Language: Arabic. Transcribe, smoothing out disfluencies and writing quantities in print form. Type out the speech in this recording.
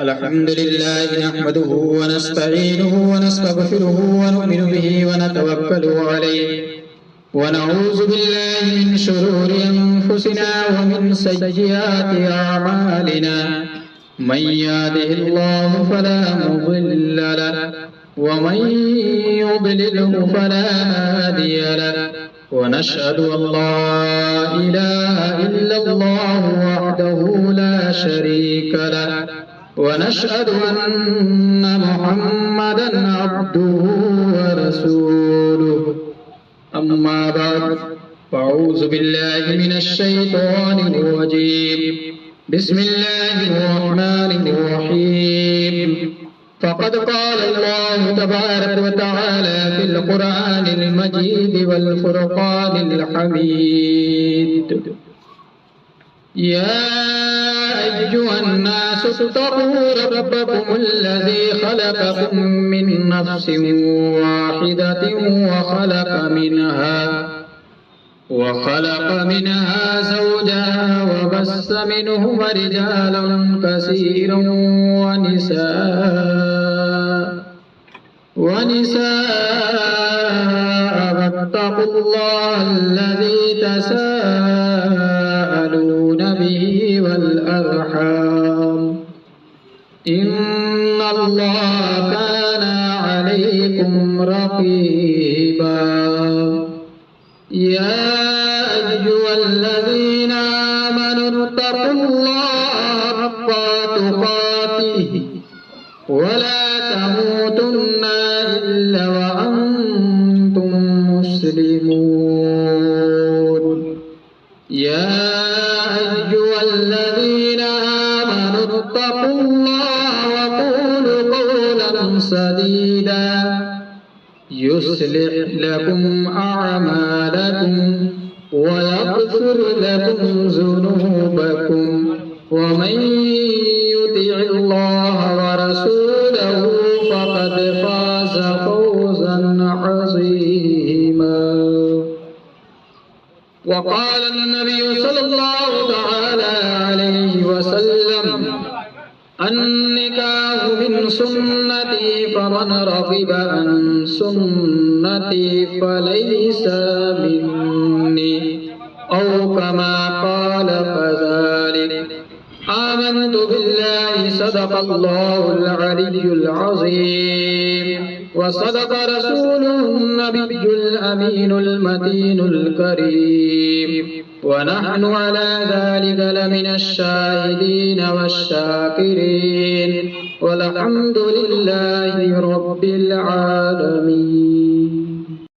الحمد لله نحمده ونستعينه ونستغفره ونؤمن به ونتوكل عليه ونعوذ بالله من شرور أنفسنا ومن سيئات أعمالنا من يهده الله فلا مضل له ومن يضلله فلا هادي له ونشهد أن لا إله إلا الله وحده لا شريك له ونشهد أن محمدا عبده ورسوله أما بعد فأعوذ بالله من الشيطان الرجيم بسم الله الرحمن الرحيم فقد قال الله تبارك وتعالى في القرآن المجيد والفرقان الحميد يا أيها الناس اتقوا ربكم الذي خلقكم من نفس واحدة وخلق منها زوجها وبث منهما رجالا كثيرا ونساء واتقوا الله الذي تساءلون به والأرحام إن الله كان عليكم رقيبا يا أيها الذين آمنوا اتقوا الله حق تقاته ولا تموتن إلا وأنتم مسلمون يا أيها الذين آمنوا اتقوا الله وقولوا قولا سديدا يصلح لكم أعمالكم ويغفر لكم ذنوبكم ومن يطع الله ورسوله فقد فاز فوزا عظيما وقال النبي صلى الله تعالى عليه وسلم النكاح من سنتي فمن رغب عن سنتي فليس مني أو كما قال فذلك آمنت بالله صدق الله العلي العظيم وصدق رسوله النبي الأمين المتين الكريم ونحن على ذلك لمن الشاهدين والشاكرين والحمد لله رب العالمين.